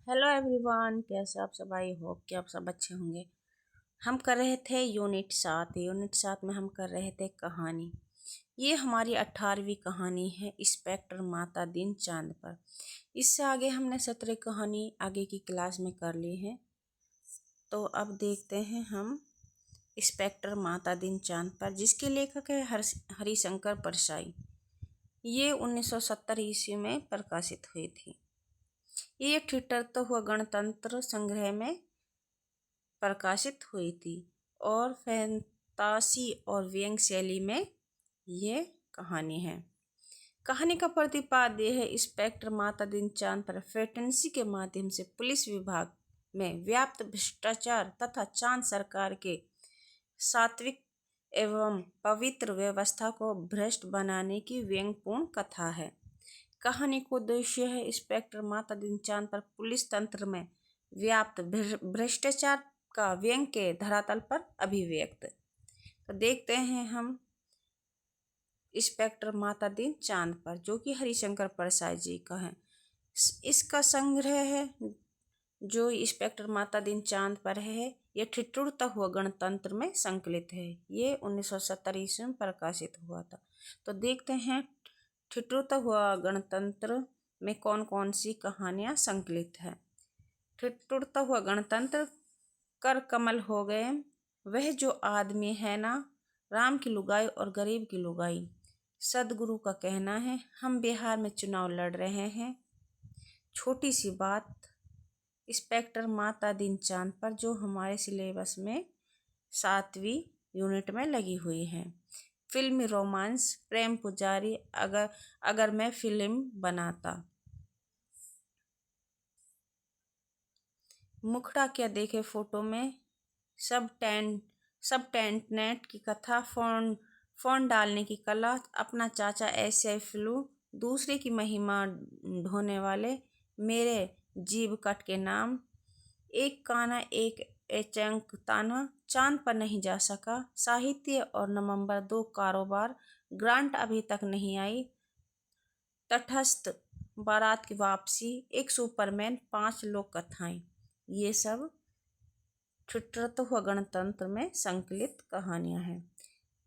Hello everyone, कैसे आप सब? आई होप कि आप सब अच्छे होंगे। हम कर रहे थे यूनिट 7 में हम कर रहे थे कहानी। ये हमारी 18वीं कहानी है, इंस्पेक्टर माता दिन चांद पर। इससे आगे हमने 17 कहानी आगे की क्लास में कर ली है। तो अब देखते हैं हम इंस्पेक्टर माता दिन चांद पर, जिसके लेखक है हरिशंकर परसाई। ये 1970 ईस्वी में प्रकाशित हुई थी। ये ठिठुरता हुआ गणतंत्र संग्रह में प्रकाशित हुई थी और फैंतासी और व्यंग शैली में ये कहानी है। कहानी का प्रतिपाद्य है इंस्पेक्टर माता दिन चांद पर फेटेंसी के माध्यम से पुलिस विभाग में व्याप्त भ्रष्टाचार तथा चांद सरकार के सात्विक एवं पवित्र व्यवस्था को भ्रष्ट बनाने की व्यंग्यपूर्ण कथा है। कहानी का उद्देश्य है इंस्पेक्टर माता दिन चांद पर पुलिस तंत्र में व्याप्त भ्रष्टाचार का व्यंग के धरातल पर अभिव्यक्त। तो देखते हैं हम इंस्पेक्टर माता दिन चांद पर, जो कि हरिशंकर परसाई जी का है। इसका संग्रह है जो इंस्पेक्टर माता दिन चांद पर है। यह ठिठुरता हुआ गणतंत्र में संकलित है। ये 1970 ईस्वी में प्रकाशित हुआ था। तो देखते हैं ठिठुरता हुआ गणतंत्र में कौन कौन सी कहानियां संकलित है। ठिठुरता हुआ गणतंत्र। कर कमल हो गए वह जो आदमी है ना, राम की लुगाई और गरीब की लुगाई। सदगुरु का कहना है हम बिहार में चुनाव लड़ रहे हैं। छोटी सी बात। इंस्पेक्टर माता दिन चांद पर, जो हमारे सिलेबस में 7वीं यूनिट में लगी हुई है। फिल्मी रोमांस प्रेम पुजारी अगर मैं फिल्म बनाता। मुखड़ा क्या देखे फोटो में, सब टेंट नेट की कथा, फोन डालने की कला, अपना चाचा ऐसे फ्लू, दूसरे की महिमा ढोने वाले, मेरे जीव कट के नाम, एक काना एक एचंक ताना, चांद पर नहीं जा सका, साहित्य और नवंबर 2 कारोबार, ग्रांट अभी तक नहीं आई, तटस्थ, बारात की वापसी, एक सुपरमैन, 5 लोक कथाएं। ये सब ठिठुरता हुआ गणतंत्र में संकलित कहानियां हैं।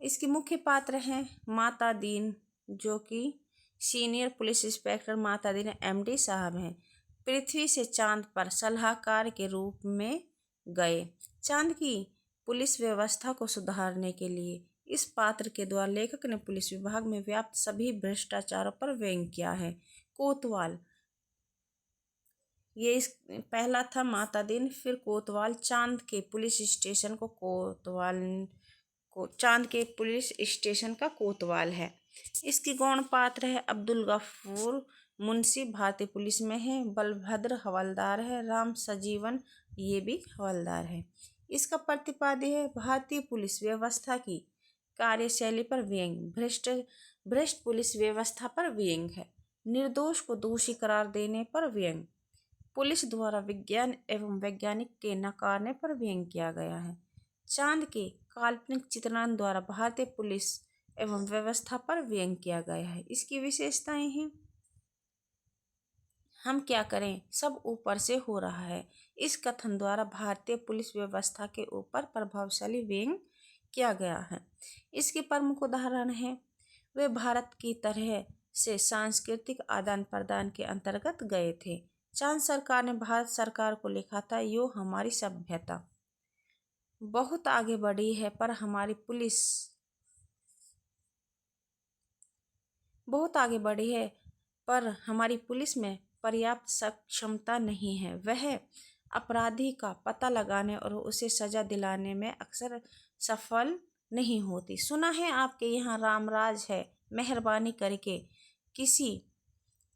इसके मुख्य पात्र हैं माता दीन, जो कि सीनियर पुलिस इंस्पेक्टर माता दीन एमडी साहब हैं। पृथ्वी से चांद पर सलाहकार के रूप में गए। चांद की पुलिस व्यवस्था को सुधारने के लिए इस पात्र के द्वारा लेखक ने पुलिस विभाग में व्याप्त सभी भ्रष्टाचारों पर व्यंग्य किया है। कोतवाल, ये इस पहला था माता दिन, फिर कोतवाल। चांद के पुलिस स्टेशन को चांद के पुलिस स्टेशन का कोतवाल है। इसकी गौण पात्र है अब्दुल गफूर मुंशी, भारतीय पुलिस में है। बलभद्र हवलदार है। राम सजीवन, ये भी हवलदार है। इसका प्रतिपाद्य है भारतीय पुलिस व्यवस्था की कार्यशैली पर व्यंग्य, भ्रष्ट पुलिस व्यवस्था पर व्यंग्य है। निर्दोष को दोषी करार देने पर व्यंग्य, पुलिस द्वारा विज्ञान एवं वैज्ञानिक के नकारने पर व्यंग्य किया गया है। चांद के काल्पनिक चित्रण द्वारा भारतीय पुलिस एवं व्यवस्था पर व्यंग्य किया गया है। इसकी विशेषताएं हैं हम क्या करें, सब ऊपर से हो रहा है। इस कथन द्वारा भारतीय पुलिस व्यवस्था के ऊपर प्रभावशाली व्यंग्य किया गया है। इसके प्रमुख उदाहरण हैं वे भारत की तरह से सांस्कृतिक आदान प्रदान के अंतर्गत गए थे। चांद सरकार ने भारत सरकार को लिखा था, यो हमारी सभ्यता बहुत आगे बढ़ी है पर हमारी पुलिस बहुत आगे बढ़ी है पर हमारी पुलिस में पर्याप्त सक्षमता नहीं है। वह अपराधी का पता लगाने और उसे सजा दिलाने में अक्सर सफल नहीं होती। सुना है आपके यहाँ रामराज है, मेहरबानी करके किसी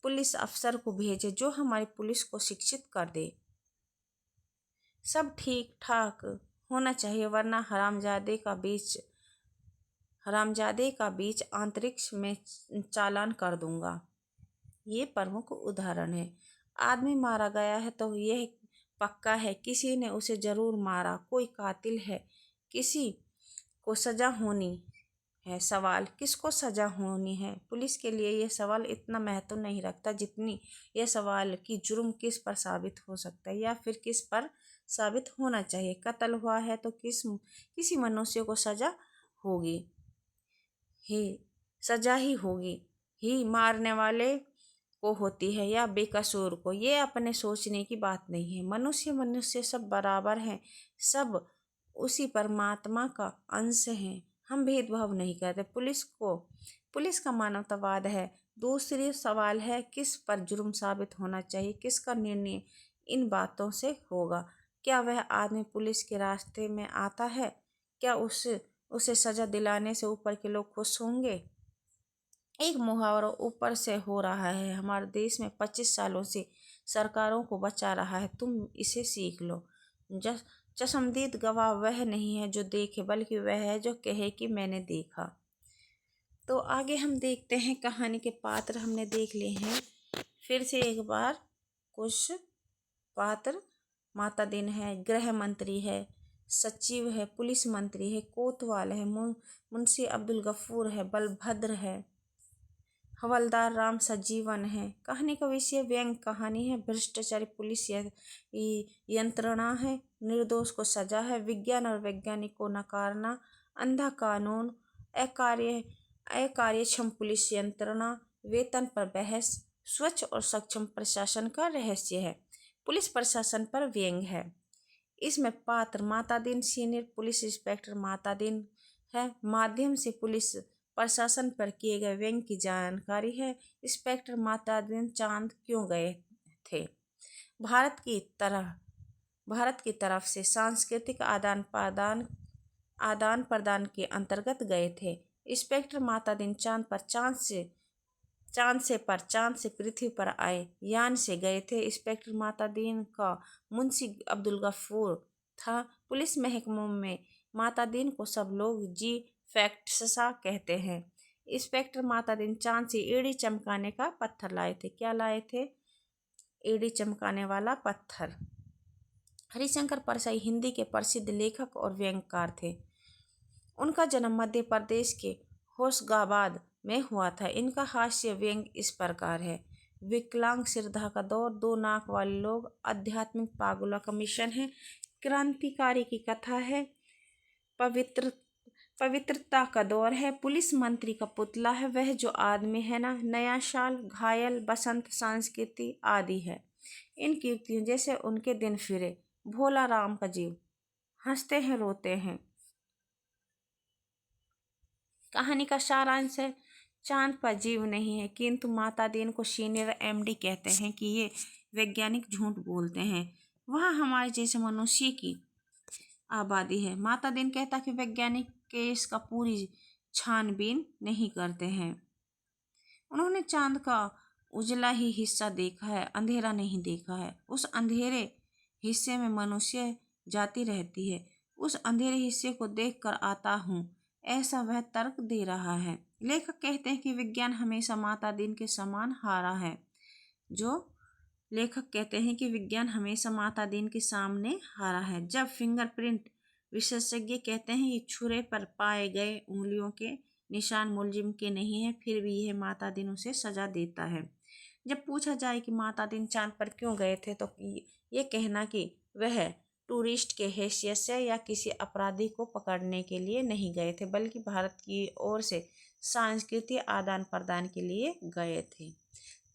पुलिस अफसर को भेजे जो हमारी पुलिस को शिक्षित कर दे। सब ठीक ठाक होना चाहिए वरना हरामजादे का बीच अंतरिक्ष में चालान कर दूंगा। ये प्रमुख उदाहरण है। आदमी मारा गया है तो यह पक्का है किसी ने उसे जरूर मारा, कोई कातिल है, किसी को सजा होनी है। सवाल, किसको सजा होनी है? पुलिस के लिए यह सवाल इतना महत्व नहीं रखता जितनी यह सवाल कि जुर्म किस पर साबित हो सकता है या फिर किस पर साबित होना चाहिए। कत्ल हुआ है तो किसी मनुष्य को सजा होगी ही, सजा ही होगी ही, मारने वाले को होती है या बेकसूर को। ये अपने सोचने की बात नहीं है। मनुष्य मनुष्य सब बराबर हैं, सब उसी परमात्मा का अंश हैं। हम भेदभाव नहीं करते। पुलिस का मानवतावाद है। दूसरी सवाल है किस पर जुर्म साबित होना चाहिए, किसका निर्णय इन बातों से होगा। क्या वह आदमी पुलिस के रास्ते में आता है? क्या उसे सजा दिलाने से ऊपर के लोग खुश होंगे? एक मुहावरा ऊपर से हो रहा है, हमारे देश में 25 सालों से सरकारों को बचा रहा है, तुम इसे सीख लो। चश्मदीद गवाह वह नहीं है जो देखे, बल्कि वह है जो कहे कि मैंने देखा। तो आगे हम देखते हैं, कहानी के पात्र हमने देख लिए हैं। फिर से एक बार कुछ पात्र, माता दिन है, गृह मंत्री है, सचिव है, पुलिस मंत्री है, कोतवाल है, मुंशी अब्दुल गफूर है, बलभद्र है, हवलदार राम सजीवन है। कहानी का विषय व्यंग कहानी है। भ्रष्टाचारी पुलिस यंत्रणा है, निर्दोष को सजा है, विज्ञान और वैज्ञानिक को नकारना, अंधा कानून, अकार्यक्षम पुलिस यंत्रणा, वेतन पर बहस, स्वच्छ और सक्षम प्रशासन का रहस्य है। पुलिस प्रशासन पर व्यंग है। इसमें पात्र माता दिन सीनियर पुलिस इंस्पेक्टर माता दिन है। माध्यम से पुलिस प्रशासन पर किए गए व्यंग की जानकारी है। इंस्पेक्टर माता दिन चांद क्यों गए थे? भारत की तरफ से सांस्कृतिक आदान प्रदान के अंतर्गत गए थे। इंस्पेक्टर माता दिन चांद से पृथ्वी पर आए यान से गए थे। इंस्पेक्टर माता दिन का मुंशी अब्दुल गफूर था। पुलिस महकमों में माता दिन को सब लोग जी फैक्ट्सा कहते हैं। इंस्पेक्टर माता दिन चांद से एड़ी चमकाने का पत्थर लाए थे। क्या लाए थे? एड़ी चमकाने वाला पत्थर। हरिशंकर परसाई हिंदी के प्रसिद्ध लेखक और व्यंग्यकार थे। उनका जन्म मध्य प्रदेश के होशंगाबाद में हुआ था। इनका हास्य व्यंग इस प्रकार है। विकलांग सिरधा का दौर, दो नाक वाले लोग, आध्यात्मिक पागलों का मिशन है, क्रांतिकारी की कथा है, पवित्रता का दौर है, पुलिस मंत्री का पुतला है, वह जो आदमी है ना, नया साल, घायल, बसंत, संस्कृति आदि है। इन कीर्तियों जैसे उनके दिन फिरे, भोला राम का जीव, हंसते हैं रोते हैं। कहानी का सारांश है, चांद पर जीव नहीं है, किंतु माता दिन को सीनियर एमडी कहते हैं कि ये वैज्ञानिक झूठ बोलते हैं। वहाँ हमारे जैसे मनुष्य की आबादी है। माता दिन कहता कि वैज्ञानिक केस का पूरी छानबीन नहीं करते हैं। उन्होंने चांद का उजला ही हिस्सा देखा है, अंधेरा नहीं देखा है। उस अंधेरे हिस्से में मनुष्य जाती रहती है। उस अंधेरे हिस्से को देखकर आता हूँ, ऐसा वह तर्क दे रहा है। लेखक कहते हैं कि विज्ञान हमेशा माता दिन के समान हारा है। जब फिंगरप्रिंट विशेषज्ञ कहते हैं कि छुरे पर पाए गए उंगलियों के निशान मुलजिम के नहीं है, फिर भी यह माता दिन उसे सजा देता है। जब पूछा जाए कि माता दिन चांद पर क्यों गए थे, तो ये कहना कि वह टूरिस्ट के हैसियत से या किसी अपराधी को पकड़ने के लिए नहीं गए थे, बल्कि भारत की ओर से सांस्कृतिक आदान प्रदान के लिए गए थे।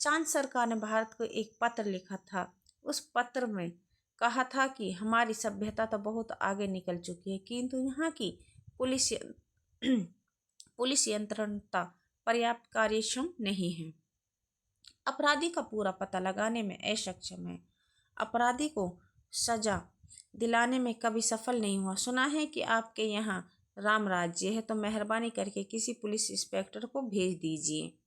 चांद सरकार ने भारत को एक पत्र लिखा था। उस पत्र में कहा था कि हमारी सभ्यता तो बहुत आगे निकल चुकी है, किंतु यहाँ की पुलिस यंत्रणा पर्याप्त कार्यक्षम नहीं है। अपराधी का पूरा पता लगाने में अक्षम है। अपराधी को सजा दिलाने में कभी सफल नहीं हुआ। सुना है कि आपके यहाँ राम राज्य है, तो मेहरबानी करके किसी पुलिस इंस्पेक्टर को भेज दीजिए।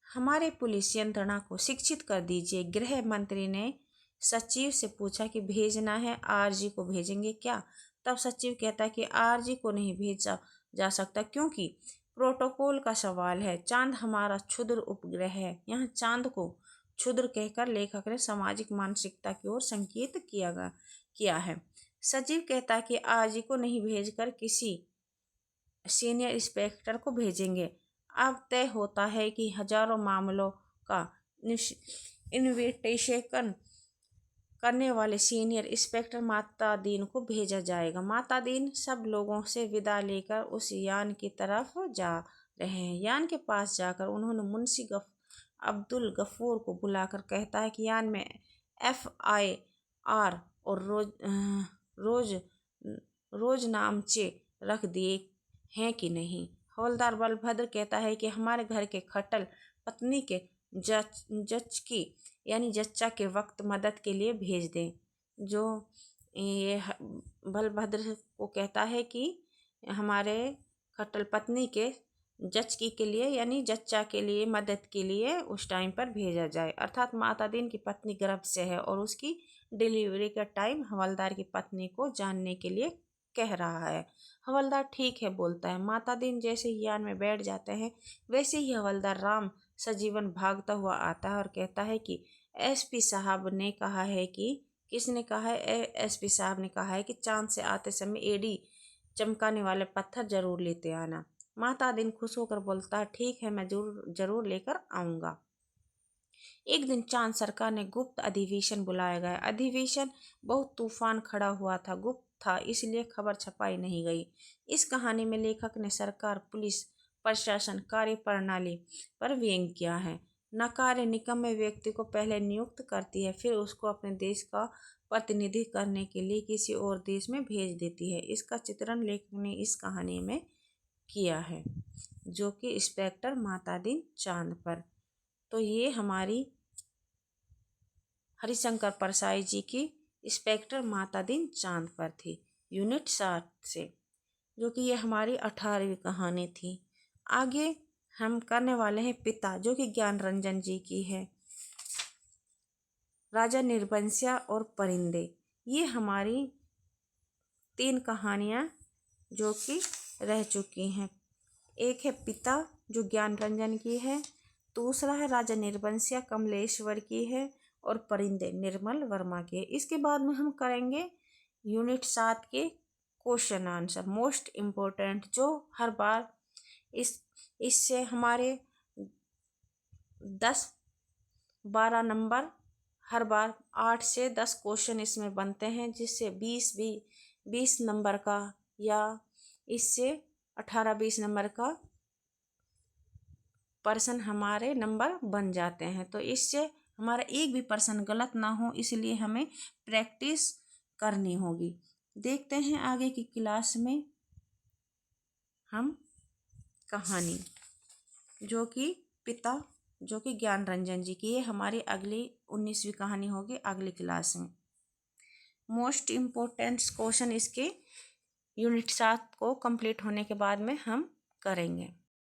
हमारे पुलिस यंत्रणा को शिक्षित कर दीजिए। गृह मंत्री ने सचिव से पूछा कि भेजना है, आरजी को भेजेंगे क्या? तब सचिव कहता है कि आरजी को नहीं भेजा जा सकता, क्योंकि प्रोटोकॉल का सवाल है। चांद हमारा क्षुद्र उपग्रह है। यहाँ चांद को क्षुद्र कहकर लेखक ने सामाजिक मानसिकता की ओर संकेत किया है। सचिव कहता है कि आरजी को नहीं भेजकर किसी सीनियर इंस्पेक्टर को भेजेंगे। अब तय होता है कि हजारों मामलों का इन्वेस्टिगेशन करने वाले सीनियर इंस्पेक्टर माता दीन को भेजा जाएगा। माता दीन सब लोगों से विदा लेकर उस यान की तरफ जा रहे हैं। यान के पास जाकर उन्होंने मुंशी अब्दुल गफूर को बुलाकर कहता है कि यान में FIR और रोज रोजनामचे रख दिए हैं कि नहीं। हवलदार बलभद्र कहता है कि हमारे घर के खट्टर पत्नी के जच्ची यानी जच्चा के वक्त मदद के लिए भेज दें। जो ये बलभद्र को कहता है कि हमारे खट्टर पत्नी के जच्ची के लिए यानी जच्चा के लिए मदद के लिए उस टाइम पर भेजा जाए। अर्थात माता दीन की पत्नी गर्भ से है और उसकी डिलीवरी का टाइम हवलदार की पत्नी को जानने के लिए कह रहा है। हवलदार ठीक है बोलता है। माता दीन जैसे ही यान में बैठ जाते हैं वैसे ही हवलदार राम सजीवन भागता हुआ आता है और कहता है कि SP साहब ने कहा है कि किसने कहा है? SP साहब ने कहा है कि चांद से आते समय एडी चमकाने वाले पत्थर जरूर लेते आना। माता दीन खुश होकर बोलता है ठीक है, मैं जरूर लेकर आऊँगा। एक दिन चांद सरकार ने गुप्त अधिवेशन बुलाया गया। अधिवेशन बहुत तूफान खड़ा हुआ था, गुप्त था, इसलिए खबर छपाई नहीं गई। इस कहानी में लेखक ने सरकार, पुलिस, प्रशासन, कार्य प्रणाली पर व्यंग्य किया है। नकारे निकम्मे व्यक्ति को पहले नियुक्त करती है, फिर उसको अपने देश का प्रतिनिधि करने के लिए किसी और देश में भेज देती है। इसका चित्रण लेखक ने इस कहानी में किया है, जो कि इंस्पेक्टर माता दीन चांद पर। तो ये हमारी हरिशंकर परसाई जी की इंस्पेक्टर माता दीन चांद पर थी, यूनिट 7 से, जो कि ये हमारी 18वीं कहानी थी। आगे हम करने वाले हैं पिता, जो कि ज्ञान रंजन जी की है, राजा निर्बंसिया और परिंदे। ये हमारी 3 कहानियाँ जो कि रह चुकी हैं। एक है पिता जो ज्ञान रंजन की है, दूसरा है राजा निर्बंसिया कमलेश्वर की है, और परिंदे निर्मल वर्मा की है। इसके बाद में हम करेंगे यूनिट 7 के क्वेश्चन आंसर, मोस्ट इम्पोर्टेंट, जो हर बार इससे हमारे 10-12 नंबर हर बार 8 से 10 क्वेश्चन इसमें बनते हैं, जिससे 20 नंबर का या इससे 18-20 नंबर का पर्सन हमारे नंबर बन जाते हैं। तो इससे हमारा एक भी पर्सन गलत ना हो, इसलिए हमें प्रैक्टिस करनी होगी। देखते हैं आगे की क्लास में हम कहानी, जो कि पिता, जो कि ज्ञान रंजन जी की, ये हमारी अगली 19वीं कहानी होगी अगली क्लास में। मोस्ट इम्पोर्टेंट क्वेश्चन इसके यूनिट 7 को कंप्लीट होने के बाद में हम करेंगे।